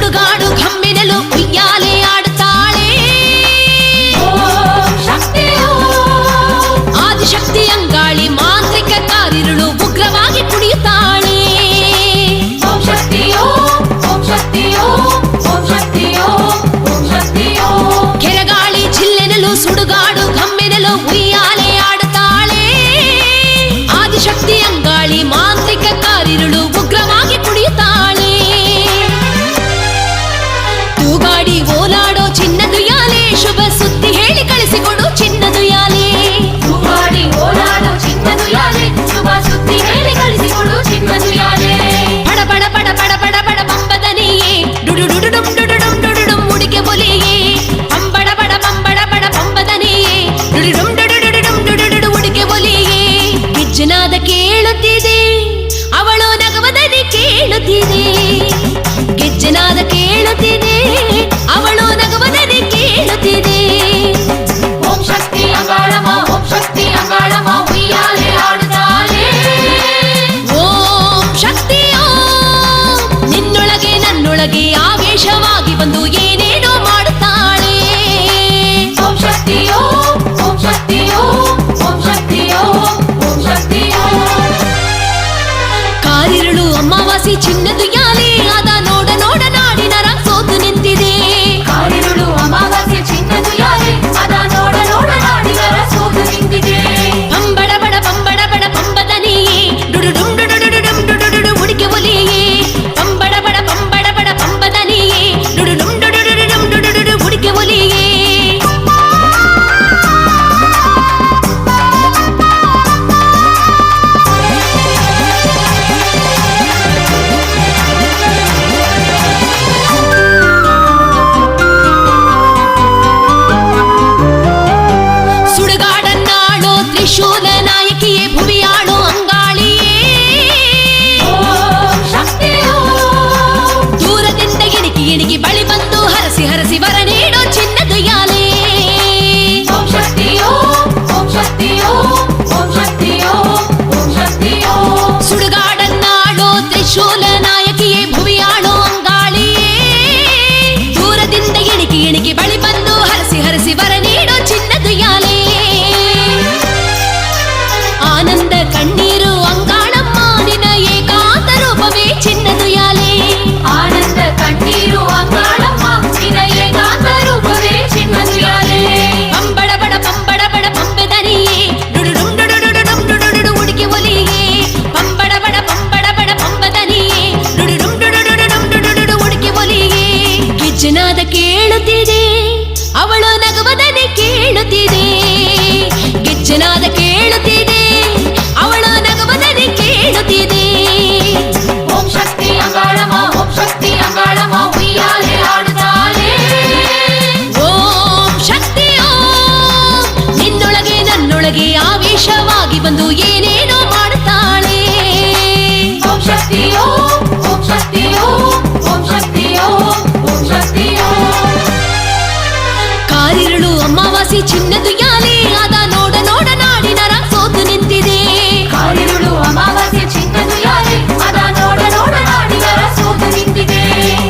ಸುಡುಗಾಡು ಘಮ್ಮೆನಲು ಉಯ್ಯಾಲೆ ಆಡುತ್ತಾಳೆ. ಆದಿಶಕ್ತಿ ಅಂಗಾಳಿ ಮಾಂತ್ರಿಕ ಕಾರಿರುಳು ಉಗ್ರವಾಗಿ ಕುಣಿಯುತ್ತಾಳೆ. ಕೆರಗಾಳಿ ಜಿಲ್ಲೆನಲು ಸುಡುಗಾಡು ಘಮ್ಮೆನಲು ಉಯ್ಯಾಲೆ ಆಡುತ್ತಾಳೆ. ಆದಿಶಕ್ತಿ ಅಂಗಾಳಿ ಮಾಂತ್ರಿಕ ಕಾರಿರುಳು ಉಗ್ರವಾಗಿ ಕುಣಿಯುತ್ತಾಳೆ. ತೂಗಾಡಿ ಓಲಾಡೋ ಚಿನ್ನದು ಯಾಲೆ ಶುಭ ಸುದ್ದಿ ಹೇಳಿ ಕಳಿಸಿಕೊಡು ಚಿನ್ನದು ಯಾಲೆ. ತೂಗಾಡಿ ಓಲಾಡೋ ಚಿನ್ನದು ಯಾಲೆ ಶುಭ ಸುದ್ದಿ ಹೇಳಿ ಕಳಿಸಿಕೊಡು ಚಿನ್ನದು ಯಾಲೆ. ಪಡ ಪಡ ಪಡ ಪಡ ಪಡ ಪಡ ಪಂಬದನಿಯೇ ಡುಡು ಡುಡು ಡುಮ್ ಡುಡು ಡುಮ್ ಡುಡು ಡುಮ್ ಮುಡಿಕೆ ಒಲಿಯೇ. ಪಂಬಡ ಬಡ ಪಂಬಡ ಬಡ ಪಂಬದನಿಯೇ ಡುಡು ಡುಮ್ ಡುಡು ಡುಡು ಡುಮ್ ಡುಡು ಡುಡು ಮುಡಿಕೆ ಒಲಿಯೇ. ಗಿಜ್ಜನಾದ ಕೇಳುತ್ತಿದೆ ಅವಳು ನಗವದನಿ ಕೇಳುತ್ತಿದೆ. ಗಿಜ್ಜನಾದ ಕೇಳುತ್ತಿದೆ ಅವಳು ನಗವದನಿ ಕೇಳುತ್ತಿದೆ. ಓಂ ಶಕ್ತಿ ಅಂಗಾಳಮ್ಮ ಓಂ ಶಕ್ತಿ ಅಂಗಾಳಮ್ಮ ಉಯ್ಯಾಲೆ ಆಡುತ್ತಾಳೆ. ಓಂ ಶಕ್ತಿಯೋ ನಿನ್ನೊಳಗೆ ನನ್ನೊಳಗೆ ಆವೇಶವಾಗಿ ಬಂದು ಏನೇನೋ ಮಾಡುತ್ತಾಳೆ. ಓಂ ಶಕ್ತಿಯೋ ಓಂ ಶಕ್ತಿಯೋ ಓಂ ಶಕ್ತಿಯೋ ಓಂ ಶಕ್ತಿಯೋ. ಕಾರಿರುಳು ಅಮಾವಾಸಿ ಚಿನ್ನದು ಯಾಲೆ ಆದ ನೋಡ ನೋಡ ನಾಡಿನರ ಸೋತು ನಿಂತಿದೆ. ಕಾರಿರುಳು ಅಮಾವಾಸ್ಯೆ ಚಿನ್ನದು ಯಾಲೆ ಅದ ನೋಡ ನೋಡ ನಾಡಿಗರ ಸೋತು ನಿಂತಿದೆ. ಪಂಬಡ ಬಡ ಪಂಬಡ ಬಡ ಪಂಬದನಿಯೇ ಡುಡು ಡುಮ್ ಡುಡು ಡುಡು ಡುಮ್ ಡುಡು ಡುಡು ಉಡಿಕೆ ಒಲಿಯೇ. ಪಂಬಡ ಬಡ ಪಂಬಡ ಬಡ ಪಂಬದನಿಯೇ ಡುಡು ಡುಮ್ ಡುಡು ಡುಡು ಡುಮ್ ಡುಡು ಡುಡು ಉಡಿಕೆ ಒಲಿಯೇ. ಸುಡುಗಾಡನ್ನಾಳೋ ತ್ರಿಶೂಲ ನಾಯಕಿಯೇ ಭುವಿಯಾಳೋ ಅಂಗಾಳಿಯೇ. ಓಂ ಶಕ್ತಿಯೋ ದೂರದಿಂದ ಇಣಿಕಿ ಇಣಿಕಿ ಬಳಿ ಬಂದು ಹರಸಿ ಹರಸಿ ವರ ನೀಡೋ ಚಿನ್ನದು ಯಾಲೆ. ಓಂ ಶಕ್ತಿಯೋ ಓಂ ಶಕ್ತಿಯೋ ಓಂ ಶಕ್ತಿಯೋ ಓಂ ಶಕ್ತಿಯೋ. ಸುಡುಗಾಡನ್ನಾಳೋ ತ್ರಿಶೂಲ ನಾಯಕಿಯೇ ಭುವಿಯಾಳೋ ಅಂಗಾಳಿಯೇ. ದೂರದಿಂದ ಇಣಿಕಿ ಇಣಿಕಿ ಬಳಿ ಬಂದು ಹರಸಿ ಹರಸಿ ವರ ನೀಡೋ ಚಿನ್ನದು ಯಾಲೆ. ಆನಂದ ಕಣ್ಣೀರು ಅಂಗಾಳಮ್ಮ ನಿನ ಏಕಾಂತ ರೂಪವೇ ಚಿನ್ನದು ಯಾಲೆ. ಆನಂದ ಕಣ್ಣೀರು ಅಂಗಾಳಮ್ಮ ನಿನ ಏಕಾಂತ ರೂಪವೇ ಚಿನ್ನದು ಯಾಲೆ. ಪಂಬಡ ಬಡ ಪಂಬಡ ಬಡ ಪಂಬದನಿಯೇ ಡುಡು ಡುಮ್ ಡುಡು ಡುಡು ಡುಮ್ ಡುಡು ಡುಡು ಉಡಿಕೆ ಒಲಿಯೇ. ಪಂಬಡ ಬಡ ಪಂಬಡ ಬಡ ಪಂಬದನಿಯೇ ಡುಡು ಡುಮ್ ಡುಡು ಡುಡು ಡುಮ್ ಡುಡು ಡುಡು ಉಡಿಕೆ ಒಲಿಯೇ. ಗಿಜ್ಜನಾದ ಕೇಳುತ್ತಿದೆ ಅವಳು ನಗುವದನೆ ಕೇಳುತ್ತಿದೆ. ಗಿಜ್ಜನಾದ ಕೇಳುತ್ತಿದೆ ಅವಳು ನಗುವದನೆ ಕೇಳುತ್ತಿದೆ. ಓಂ ಶಕ್ತಿ ಅಂಗಾಳಮ್ಮ ಓಂ ಶಕ್ತಿ ಅಂಗಾಳಮ್ಮ ಉಯ್ಯಾಲೆ ಆಡುತ್ತಾಳೆ. ಓಂ ಶಕ್ತಿಯೋ ನಿನ್ನೊಳಗೆ ನನ್ನೊಳಗೆ ಆವೇಶವಾಗಿ ಬಂದು ಏನೇನೋ ಮಾಡುತ್ತಾಳೆ. ಓಂ ಶಕ್ತಿಯೋ ಓಂ ಶಕ್ತಿಯೋ ಓಂ ಶಕ್ತಿಯೋ ಓಂ ಶಕ್ತಿಯೋ. ಕಾರಿರುಳು ಅಮಾವಾಸಿ ಚಿನ್ನದು ಯಾಲೆ ಆದ ನೋಡ ನೋಡ ನಾಡಿನರ ಸೋತು ನಿಂತಿದೆ. ಕಾರಿರುಳು ಅಮಾವಾಸ್ಯೆ ಚಿನ್ನದು ಯಾಲೆ ಅದ ನೋಡ ನೋಡ ನಾಡಿಗರ ಸೋತು ನಿಂತಿದೆ.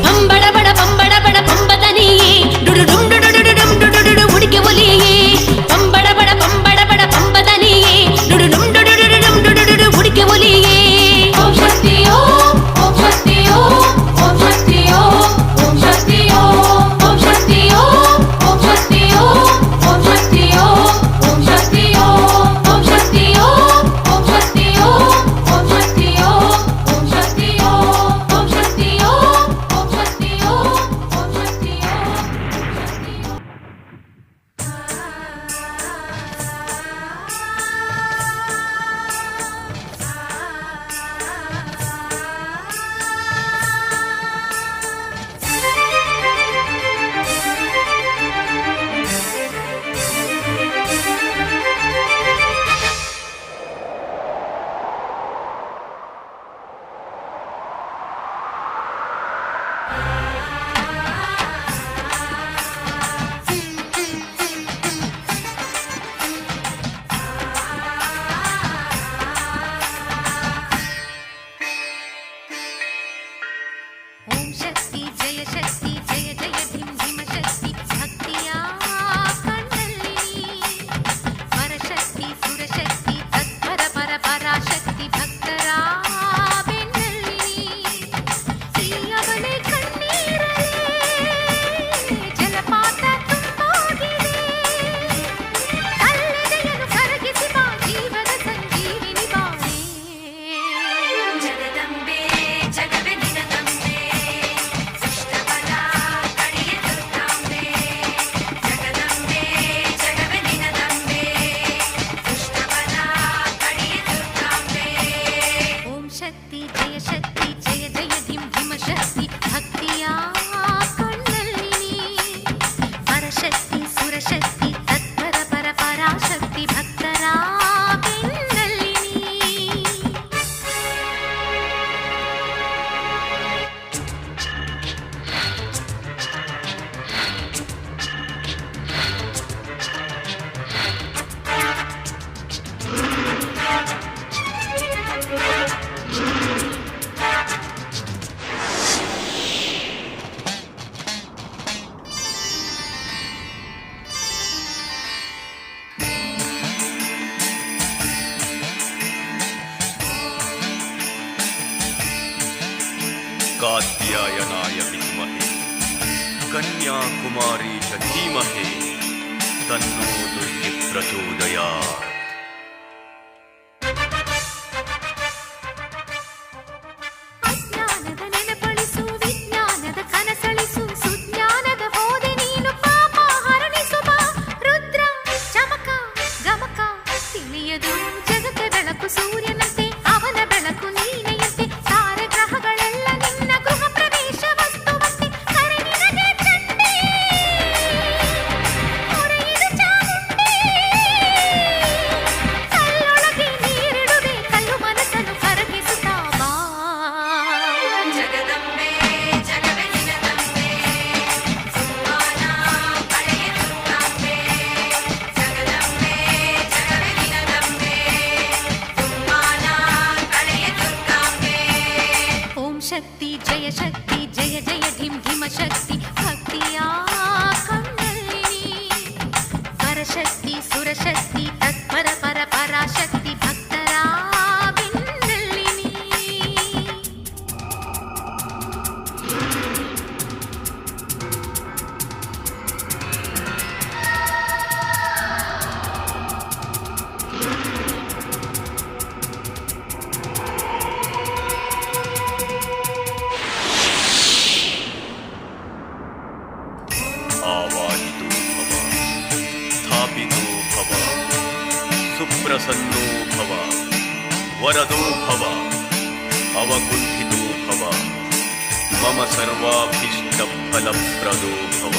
ಪಂಬಡ ಬಡ ಪಂಬಡ ಬಡ ಪಂಬದನಿಯೇ ಡುಡು ಡುಮ್ ಡುಡು ಡುಡು ಡುಮ್ ಡುಡು ಡುಡು ಉಡಿಕೆ ಒಲಿಯೇ. ಪಂಬಡ ಬಡ ಪಂಬಡ ಬಡ ಪಂಬದನಿಯೇ ಡುಡು ಡುಮ್ ಡುಡು ಡುಡು ಡುಮ್ ಡುಡು ಡುಡು ಉಡಿಕೆ ಒಲಿಯೇ. ಓಂ ಶಕ್ತಿಯೋ ಓಂ ಶಕ್ತಿಯೋ ಓಂ ಶಕ್ತಿಯೋ ಓಂ ಶಕ್ತಿಯೋ ಓಂ ಶಕ್ತಿಯೋ ಓಂ ಶಕ್ತಿಯೋ ಓಂ ಶಕ್ತಿಯೋ ಓಂ ಶಕ್ತಿ ಜಯ ಶಕ್ತಿ ಜಯ ಜಯ ಧಿಂ ಧಿಮ ಶಕ್ತಿ ಭಕ್ತಿಯ ಕಣ್ಣಲ್ಲಿ ಪರಶಕ್ತಿ ಸುರಶಕ್ತಿ ತತ್ಪರ ಪರ ಪರಾಶಕ್ತಿ ಭಕ್ತರ ಬೆನ್ನಲ್ಲಿ ಈ ಅವನೇ ಕಣ್ಣೀರಲೇ ಜಲಪಾತ ತುಂಬೋಗಿದೆ ಕಲ್ಲದೆಯನ್ನು ಕರಗಿಸಿ ಬಾ ಜೀವದ ಸಂಜೀವಿನಿ ಬಾಳೆ ಜಗದಂಬೆ ಜಗವೇ ನಿನದಂಬೆ ದುಷ್ಟಬಲ ಕಡಿಯ ದುರ್ಗಾಂಬೆ ಜಗದಂಬೆ ಜಗವೇ ನಿನದಂಬೆ ದುಷ್ಟಬಲ ಕಡಿಯ ದುರ್ಗಾಂಬೆ ಓಂ ಶಕ್ತಿ ಜಯ ಶಕ್ತಿ ಜಯ ಜಯ ಧಿಂ ಧಿಮ ಶಕ್ತಿ ಭಕ್ತಿಯ ಕಣ್ಣಲ್ಲಿ ಪರಶಕ್ತಿ ಸುರಶಕ್ತಿ ತತ್ಪರ ಪರ ಪರಾಶಕ್ತಿ ಭಕ್ತರ ಬೆನ್ನಲ್ಲಿ कात्यायनाय विद्महे कन्याकुमारी च धीमहि तन्नो दुर्गे प्रचोदयात्। ಅಜ್ಞಾನದ ನೆನಪಳಿಸು ವಿಜ್ಞಾನದ ಕನಸಳಿಸು ಸುಜ್ಞಾನದ ಹೋದೆ ನೀನು ಪಾಪ ಹರಣಿಸು ಬಾ ರುದ್ರ ಚಮಕ ಗಮಕ ತಿಳಿಯದು ಜಗಕ್ಕೆ ಬೆಳಕು ಸೂರ್ಯನಂತೆ ಅವನ ಬೆಳಕು ನೀನೆಯಂತೆ ತಾರೆ ಗ್ರಹಗಳೆಲ್ಲ ನಿನ್ನ ಗೃಹ ಪ್ರವೇಶ ವಸ್ತುವಂತೆ ಕರೆ ನಿನಗೆ ಚಂಡಿ ಹೊರೆಯಿಡು ಚಾಮುಂಡಿ ಕಲ್ಲೊಳಗೆ ನೀರಿಡುವೆ ಕಲ್ಲು ಮನಸ್ಸನ್ನು ಕರಗಿಸುತ್ತಾ ಬಾ ಜಗದಂಬೆ ಜಗವೇ ನಿನದಂಬೆ ಸುಮ್ಮಾನ ಕಡೆಯ ದುರ್ಗಾಂಬೆ ಜಗದಂಬೆ ಜಗವೇ ನಿನದಂಬೆ ಸುಮ್ಮಾನ ಕಡೆಯ ದುರ್ಗಾಂಬೆ ಓಂ ಶಕ್ತಿ ಜಯ ಶಕ್ತಿ ಜಯ ಜಯ ಧಿಂ ಧಿಮ ಶಕ್ತಿ ಭಕ್ತಿಯ ಕಣ್ಣಲ್ಲಿ ಪರಶಕ್ತಿ ಸುರಶಕ್ತಿ ತತ್ಪರ ಪರ ಪರಾಶಕ್ತಿ ಭಕ್ತರ ಬೆನ್ನಲ್ಲಿ आवाहितो भव स्थापितो भव सुप्रसन्नो भव वरदो भव अवकुण्ठितो भव मम सर्वाभीष्टफलप्रदो भव।